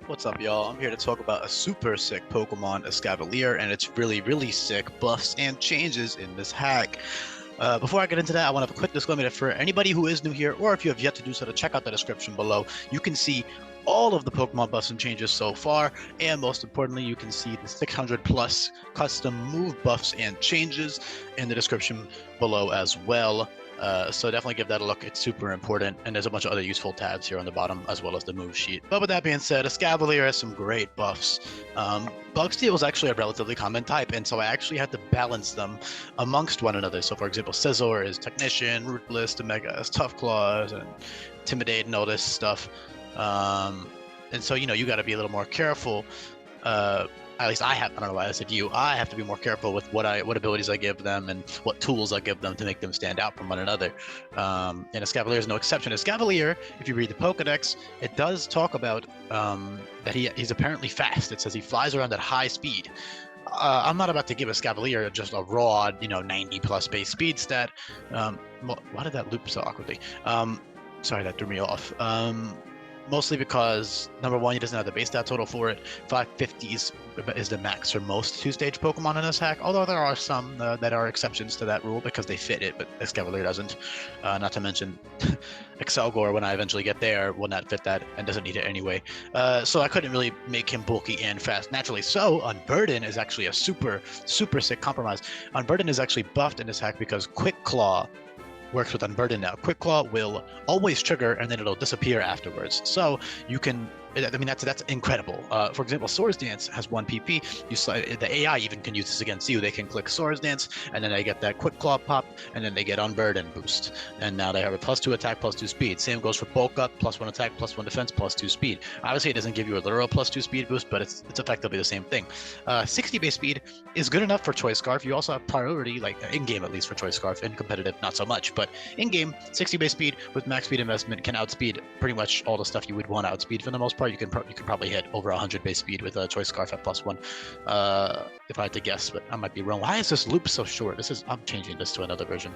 What's up, y'all? I'm here to talk about a super sick Pokemon, Escavalier, and its really sick buffs and changes in this hack. Before I get into that, I want to have a quick disclaimer that for anybody who is new here, or if you have yet to do so, to check out the description below. You can see all of the Pokemon buffs and changes so far, and most importantly, you can see the 600 plus custom move buffs and changes in the description below as well. So definitely give that a look. It's super important, and there's a bunch of other useful tabs here on the bottom, as well as the move sheet. But with that being said, Escavalier has some great buffs. Bug Steel is actually a relatively common type, and so I actually had to balance them amongst one another. So for example, Scizor is Technician, Ruthless, Omega is Tough Claws, and Intimidate and all this stuff. And so, you got to be a little more careful. At least I have. I don't know why I said you. I have to be more careful with what abilities I give them and what tools I give them to make them stand out from one another. And Escavalier is no exception. Escavalier, if you read the Pokedex, it does talk about that he's apparently fast. It says he flies around at high speed. I'm not about to give Escavalier just a raw, 90 plus base speed stat. Why did that loop so awkwardly? Sorry, that threw me off. Mostly because, number one, he doesn't have the base stat total for it. 550 is the max for most two-stage Pokemon in this hack, although there are some that are exceptions to that rule because they fit it, but Escavalier doesn't. Not to mention, Accelgor, when I eventually get there, will not fit that and doesn't need it anyway. So I couldn't really make him bulky and fast naturally. So Unburden is actually a super sick compromise. Unburden is actually buffed in this hack because Quick Claw works with Unburden now. Quick Claw will always trigger and then it'll disappear afterwards. So you can, that's incredible. For example, Swords Dance has 1 PP. The AI even can use this against you. They can click Swords Dance and then they get that Quick Claw pop and then they get Unburden boost. And now they have a +2 attack, +2 speed. Same goes for Bulk Up, +1 attack, +1 defense, +2 speed. Obviously, it doesn't give you a literal +2 speed boost, but it's effectively the same thing. 60 base speed is good enough for Choice Scarf. You also have priority, like in-game at least for Choice Scarf. In competitive, not so much. But in-game, 60 base speed with max speed investment can outspeed pretty much all the stuff you would want to outspeed for the most part. You can probably hit over 100 base speed with a Choice Scarf at +1, if I had to guess, but I might be wrong. Why is this loop so short? I'm changing this to another version.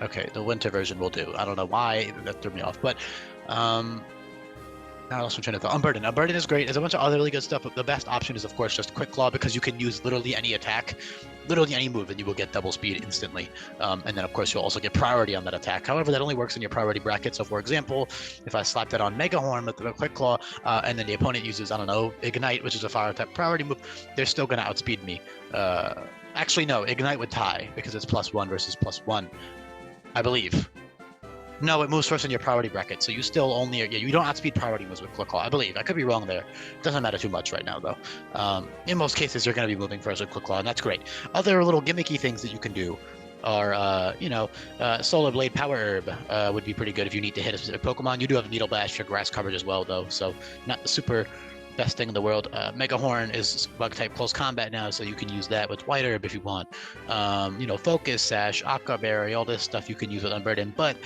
Okay, the winter version will do. I don't know why that threw me off, but now I'm trying to thought. Unburden. Unburden is great. There's a bunch of other really good stuff, but the best option is, of course, just Quick Claw because you can use literally any attack, literally any move, and you will get double speed instantly. And then, of course, you'll also get priority on that attack. However, that only works in your priority bracket. So, for example, if I slap that on Mega Horn with the Quick Claw, and then the opponent uses, I don't know, Ignite, which is a fire type priority move, they're still going to outspeed me. Actually, no, Ignite would tie because it's +1 versus +1, I believe. No, it moves first in your priority bracket, so you still only, you don't outspeed priority moves with Quick Claw, I believe. I could be wrong there. Doesn't matter too much right now, though. In most cases, you're going to be moving first with Quick Claw, and that's great. Other little gimmicky things that you can do are, Solar Blade Power Herb would be pretty good if you need to hit a specific Pokemon. You do have Needle Blast for grass coverage as well, though, so not the super best thing in the world. Mega Horn is bug type close combat now, so you can use that with White Herb if you want. Focus Sash, Aqua Berry, all this stuff you can use with Unburden. But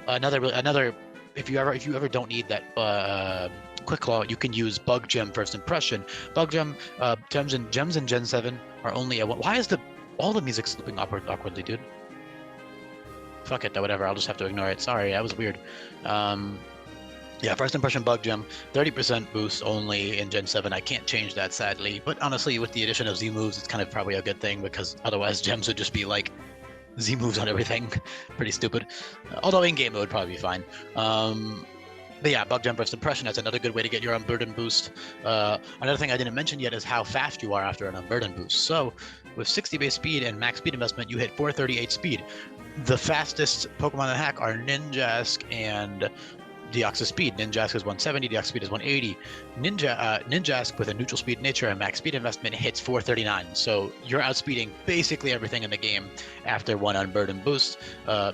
another if you ever don't need that Quick Claw, you can use Bug Gem First Impression. Bug Gem gems in Gen 7 are only why is all the music looping awkwardly, dude? Fuck it, whatever. I'll just have to ignore it. Sorry, that was weird. Yeah, First Impression Bug Gem, 30% boost only in Gen 7. I can't change that, sadly. But honestly, with the addition of Z moves, it's kind of probably a good thing because otherwise gems would just be like Z moves on everything. Pretty stupid. Although in-game it would probably be fine. But yeah, Bug Gem First Impression, that's another good way to get your Unburden boost. Another thing I didn't mention yet is how fast you are after an Unburden boost. So, with 60 base speed and max speed investment, you hit 438 speed. The fastest Pokemon in the hack are Ninjask and Deoxys Speed. Ninjask is 170, Deoxys Speed is 180. Ninjask with a neutral speed nature and max speed investment hits 439. So you're outspeeding basically everything in the game after one Unburden boost,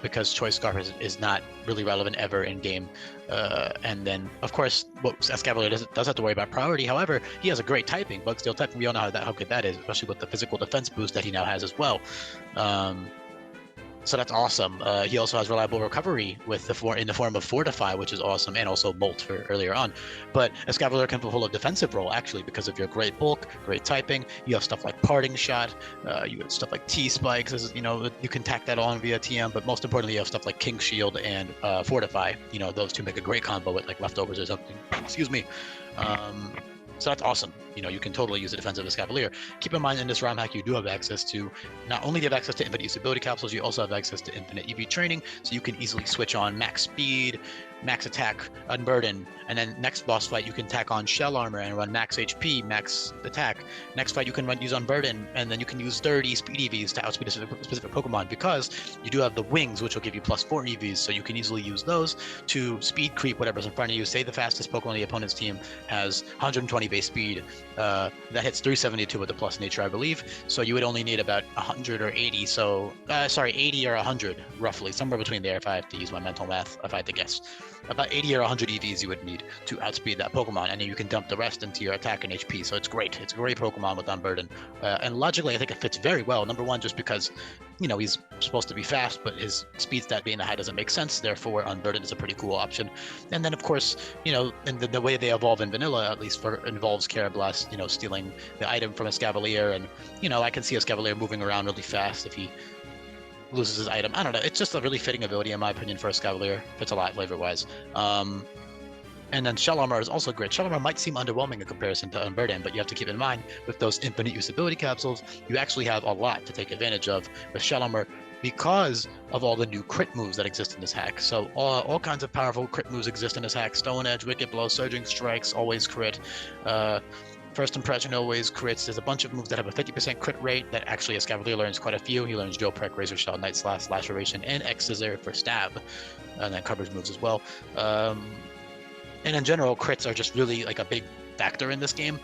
because Choice Scarf is not really relevant ever in game. And then, of course, Escavalier does have to worry about priority. However, he has a great typing, Bug Steel typing. We all know how good that is, especially with the physical defense boost that he now has as well. So that's awesome. He also has reliable recovery with in the form of Fortify, which is awesome, and also Bolt for earlier on. But Escavalier can fulfill a defensive role actually because of your great bulk, great typing. You have stuff like Parting Shot. You have stuff like T Spikes. You know, you can tack that on via TM. But most importantly, you have stuff like King Shield and Fortify. You know, those two make a great combo with like leftovers or something. Excuse me. So that's awesome. You know, you can totally use a defensive Escavalier. Keep in mind, in this ROM hack, you do have access to, not only do you have access to infinite usability capsules, you also have access to infinite EV training, so you can easily switch on max speed, max attack, Unburden, and then next boss fight, you can tack on Shell Armor and run max HP, max attack. Next fight, you can use Unburden, and then you can use 30 speed EVs to outspeed a specific Pokemon, because you do have the wings, which will give you +4 EVs, so you can easily use those to speed creep whatever's in front of you. Say the fastest Pokemon on the opponent's team has 120 base speed, that hits 372 with the plus nature, I believe. So you would only need about 100 or 80. So, 80 or 100, roughly, somewhere between there. If I have to use my mental math, if I had to guess, about 80 or 100 EVs you would need to outspeed that Pokemon, and then you can dump the rest into your attack and HP. So it's great. It's a great Pokemon with Unburden, and logically, I think it fits very well. Number one, just because, you know, he's supposed to be fast, but his speed stat being the high doesn't make sense. Therefore, Unburden is a pretty cool option. And then, of course, you know, and the way they evolve in vanilla, at least involves Carablast, you know, stealing the item from Escavalier, and you know, I can see Escavalier moving around really fast if he loses his item. I don't know. It's just a really fitting ability, in my opinion, for Escavalier. Fits a lot flavor-wise. And then Shell Armor is also great. Shell Armor might seem underwhelming in comparison to Unburden, but you have to keep in mind, with those infinite usability capsules, you actually have a lot to take advantage of with Shell Armor because of all the new crit moves that exist in this hack. So all kinds of powerful crit moves exist in this hack. Stone Edge, Wicked Blow, Surging Strikes, always crit. First Impression always crits. There's a bunch of moves that have a 50% crit rate that actually Escavalier learns quite a few. He learns Joe Prek, Razor Shell, Night Slash, Laceration, and X Scissor for stab, and then coverage moves as well. And in general, crits are just really like a big factor in this game,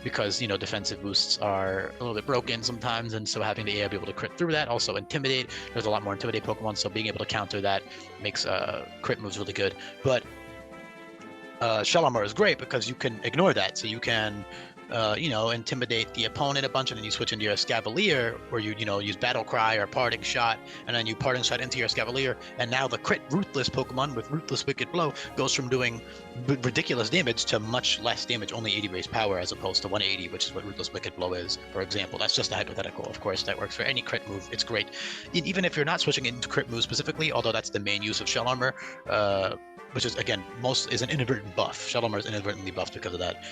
because, you know, defensive boosts are a little bit broken sometimes, and so having the AI be able to crit through that, also Intimidate. There's a lot more Intimidate Pokemon, so being able to counter that makes crit moves really good. But Shell Armor is great because you can ignore that, so you can you know, intimidate the opponent a bunch, and then you switch into your Escavalier, or you know, use Battle Cry or Parting Shot, and then you Parting Shot into your Escavalier, and now the crit Ruthless Pokemon with Ruthless Wicked Blow goes from doing ridiculous damage to much less damage, only 80 base power as opposed to 180, which is what Ruthless Wicked Blow is, for example. That's just a hypothetical, of course. That works for any crit move. It's great. Even if you're not switching into crit moves specifically, although that's the main use of Shell Armor, which is, again, is an inadvertent buff. Shell Armor is inadvertently buffed because of that.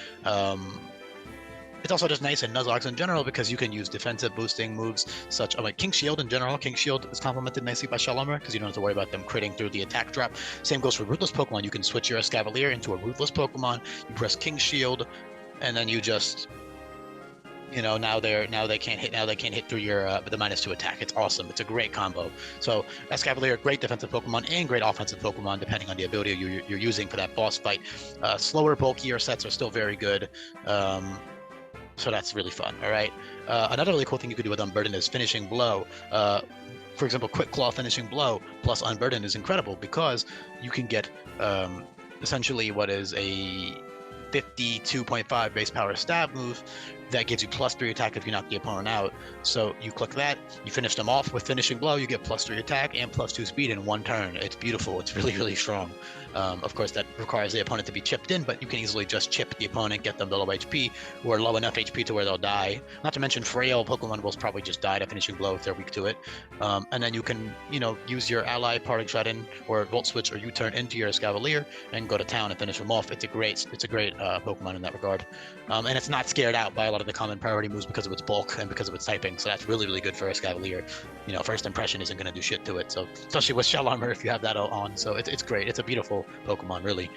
It's also just nice in Nuzlocke in general because you can use defensive boosting moves such like King Shield in general. King Shield is complemented nicely by Shell Armor because you don't have to worry about them critting through the attack drop. Same goes for Ruthless Pokemon. You can switch your Escavalier into a Ruthless Pokemon. You press King Shield, and then you just, you know, now they can't hit through your the -2 attack. It's awesome. It's a great combo. So Escavalier, great defensive Pokemon and great offensive Pokemon depending on the ability you're using for that boss fight. Slower, bulkier sets are still very good. So that's really fun. All right. Another really cool thing you could do with Unburden is Finishing Blow. For example, Quick Claw Finishing Blow plus Unburden is incredible because you can get essentially what is a 52.5 base power stab move that gives you +3 attack if you knock the opponent out. So you click that, you finish them off with Finishing Blow, you get +3 attack and +2 speed in one turn. It's beautiful. It's really, really strong. Of course, that requires the opponent to be chipped in, but you can easily just chip the opponent, get them to low HP or low enough HP to where they'll die. Not to mention frail Pokemon will probably just die to Finishing Blow if they're weak to it. And then you can, you know, use your ally Parting Shot in or Volt Switch or U-turn into your Escavalier and go to town and finish them off. It's a great Pokemon in that regard. And it's not scared out by a lot of the common priority moves because of its bulk and because of its typing. So that's really, really good for Escavalier. You know, First Impression isn't going to do shit to it. So especially with Shell Armor if you have that on. So it's great. It's a beautiful Pokemon, really.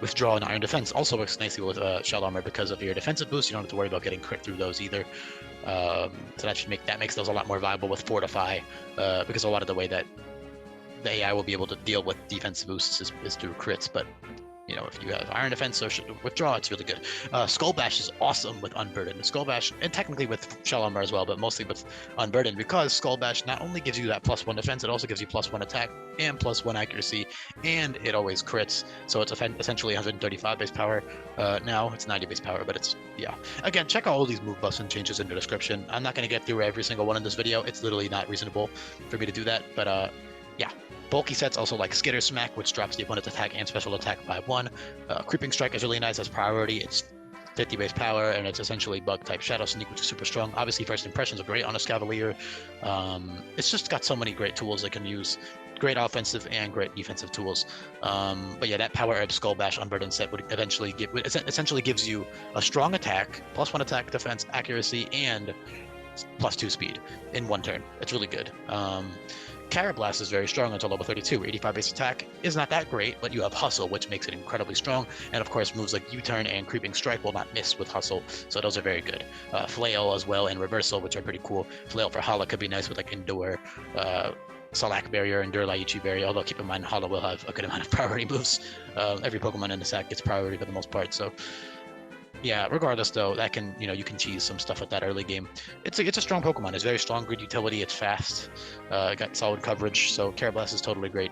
Withdraw and Iron Defense also works nicely with Shell Armor because of your defensive boost. You don't have to worry about getting crit through those either. So that makes those a lot more viable with Fortify because a lot of the way that the AI will be able to deal with defensive boosts is through crits. But you know, if you have Iron Defense or Withdraw, it's really good. Skull Bash is awesome with Unburden. Skull Bash, and technically with Shell Armor as well, but mostly with Unburden, because Skull Bash not only gives you that +1 defense, it also gives you +1 attack and +1 accuracy, and it always crits. So it's essentially 135 base power. Now it's 90 base power, but it's, yeah. Again, check out all these move buffs and changes in the description. I'm not going to get through every single one in this video. It's literally not reasonable for me to do that, but yeah. Bulky sets also like Skitter Smack, which drops the opponent's attack and special attack by 1. Creeping Strike is really nice as priority. It's 50 base power, and it's essentially bug type Shadow Sneak, which is super strong. Obviously, first impressions are great on Escavalier. It's just got so many great tools they can use. Great offensive and great defensive tools. But yeah, that Power Herb Skull Bash Unburden set would essentially gives you a strong attack, +1 attack, defense, accuracy, and +2 speed in one turn. It's really good. Carablast is very strong until level 32. 85 base attack is not that great, but you have Hustle, which makes it incredibly strong. And of course, moves like U-Turn and Creeping Strike will not miss with Hustle, so those are very good. Flail as well and Reversal, which are pretty cool. Flail for Hala could be nice with like Endure, Salak Barrier, Endure Laichi Barrier, although keep in mind Hala will have a good amount of priority moves. Every Pokemon in the sack gets priority for the most part, so yeah, regardless though, that can, you know, you can cheese some stuff with that early game. It's a strong Pokemon. It's very strong, good utility. It's fast. Got solid coverage. So Carablast is totally great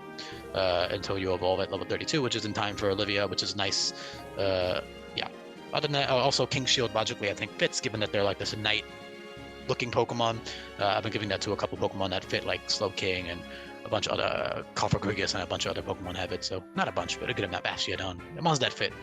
until you evolve at level 32, which is in time for Olivia, which is nice. Yeah. Other than that, also King Shield logically I think fits, given that they're like this knight-looking Pokemon. I've been giving that to a couple Pokemon that fit, like Slowking and a bunch of other Cofagrigus and a bunch of other Pokemon have it. So not a bunch, but a good amount. Bastiodon, the ones that fit.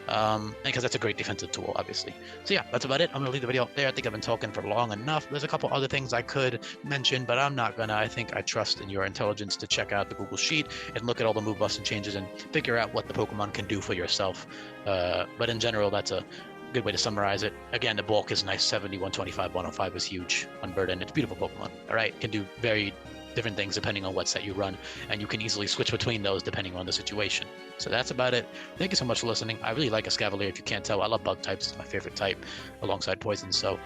Because that's a great defensive tool, obviously. So yeah, that's about it. I'm gonna leave the video up there. I think I've been talking for long enough. There's a couple other things I could mention, but I'm not gonna. I think I trust in your intelligence to check out the Google Sheet and look at all the move buffs and changes and figure out what the Pokemon can do for yourself. But in general, that's a good way to summarize it. Again, the bulk is nice. 70, 125, 105 is huge. Unburden, it's a beautiful Pokemon. All right, can do very different things depending on what set you run, and you can easily switch between those depending on the situation. So that's about it. Thank you so much for listening. I really like Escavalier. If you can't tell, I love bug types. It's my favorite type alongside poison. So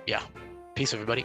yeah, peace everybody.